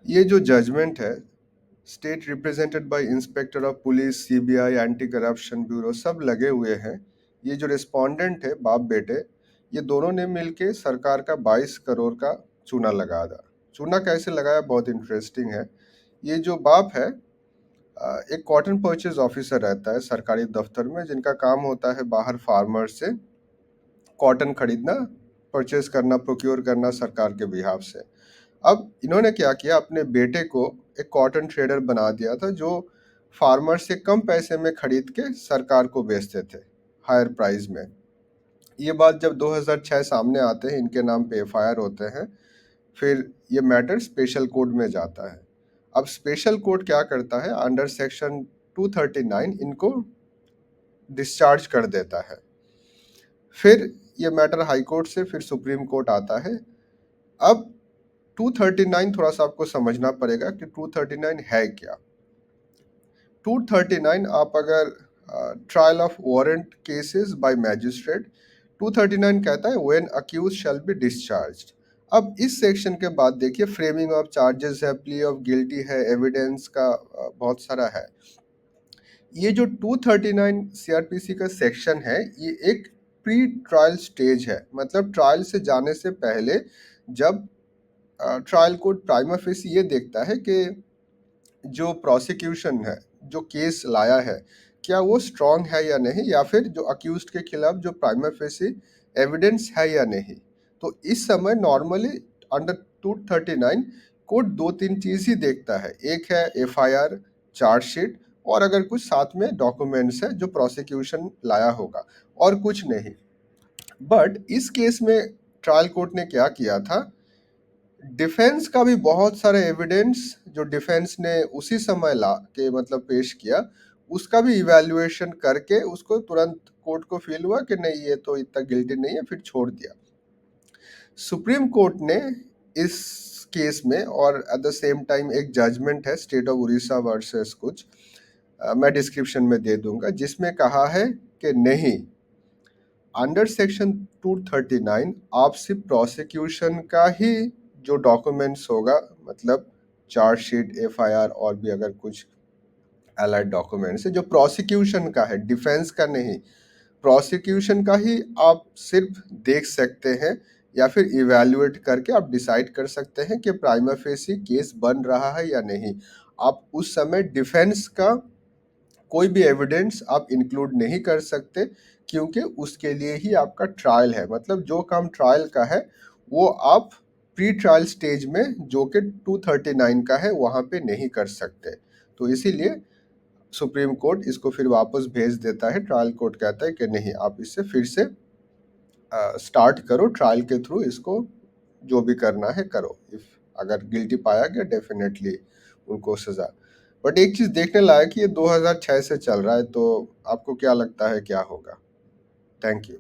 ये जो जजमेंट है, state represented by inspector of police, CBI, anti corruption bureau सब लगे हुए हैं। ये जो रिस्पोंडेंट है बाप बेटे, ये दोनों ने मिलके सरकार का 22 करोड़ का चूना लगा था। चूना कैसे लगाया, बहुत इंटरेस्टिंग है। ये जो बाप है, एक कॉटन परचेज ऑफिसर रहता है सरकारी दफ्तर में, जिनका काम होता है बाहर फार्मर से कॉटन खरीदना, परचेज करना, प्रोक्योर करना सरकार के बिहाफ से। अब इन्होंने क्या किया, अपने बेटे को एक कॉटन ट्रेडर बना दिया था, जो फार्मर से कम पैसे में खरीद के सरकार को बेचते थे हायर प्राइस में। ये बात जब 2006 सामने आते हैं, इनके नाम पे एफआईआर होते हैं, फिर ये मैटर स्पेशल कोर्ट में जाता है। अब स्पेशल कोर्ट क्या करता है, अंडर सेक्शन 239 इनको डिस्चार्ज कर देता है। फिर ये मैटर हाई कोर्ट से फिर सुप्रीम कोर्ट आता है। अब 239 थोड़ा सा आपको समझना पड़ेगा कि 239 है क्या। 239 आप अगर trial of warrant cases by magistrate, 239 कहता है when accused shall be discharged. अब इस सेक्शन के बाद देखिए, फ्रेमिंग ऑफ चार्जेस है, प्ली ऑफ गिल्टी है, एविडेंस का बहुत सारा है। ये जो 239 सीआरपीसी का सेक्शन है, ये एक प्री ट्रायल स्टेज है। मतलब ट्रायल से जाने से पहले, जब ट्रायल कोर्ट प्राइमा फेसी ये देखता है कि जो प्रोसिक्यूशन है, जो केस लाया है, क्या वो स्ट्रांग है या नहीं, या फिर जो अक्यूज्ड के खिलाफ जो प्राइमा फेसी एविडेंस है या नहीं। तो इस समय नॉर्मली अंडर 239 कोर्ट दो तीन चीज ही देखता है। एक है एफआईआर, चार्जशीट, और अगर कुछ साथ में डॉक्यूमेंट्स है जो प्रोसिक्यूशन लाया होगा, और कुछ नहीं। बट इस केस में ट्रायल कोर्ट ने क्या किया था, डिफेंस का भी बहुत सारे एविडेंस जो डिफेंस ने उसी समय ला के मतलब पेश किया, उसका भी इवैल्यूएशन करके उसको तुरंत कोर्ट को फील हुआ कि नहीं, ये तो इतना गिल्टी नहीं है, फिर छोड़ दिया। सुप्रीम कोर्ट ने इस केस में, और एट द सेम टाइम एक जजमेंट है स्टेट ऑफ उड़ीसा वर्सेस कुछ, मैं डिस्क्रिप्शन में दे दूंगा, जिसमें कहा है कि नहीं, अंडर सेक्शन 239 आप सिर्फ प्रोसिक्यूशन का ही जो डॉक्यूमेंट्स होगा, मतलब चार्जशीट, एफआईआर, और भी अगर कुछ अलाइड डॉक्यूमेंट्स है जो प्रोसिक्यूशन का है, डिफेंस का नहीं, प्रोसिक्यूशन का ही आप सिर्फ देख सकते हैं, या फिर इवैल्यूएट करके आप डिसाइड कर सकते हैं कि प्राइमा फेसी केस बन रहा है या नहीं। आप उस समय डिफेंस का कोई भी एविडेंस आप इंक्लूड नहीं कर सकते, क्योंकि उसके लिए ही आपका ट्रायल है। मतलब जो काम ट्रायल का है वो आप प्री ट्रायल स्टेज में, जो कि 239 का है, वहाँ पे नहीं कर सकते। तो इसीलिए सुप्रीम कोर्ट इसको फिर वापस भेज देता है। ट्रायल कोर्ट कहता है कि नहीं, आप इससे फिर से स्टार्ट करो, ट्रायल के थ्रू इसको जो भी करना है करो। इफ अगर गिल्टी पाया गया, डेफिनेटली उनको सजा। बट एक चीज देखने लायक, ये 2006 से चल रहा है, तो आपको क्या लगता है क्या होगा? Thank you.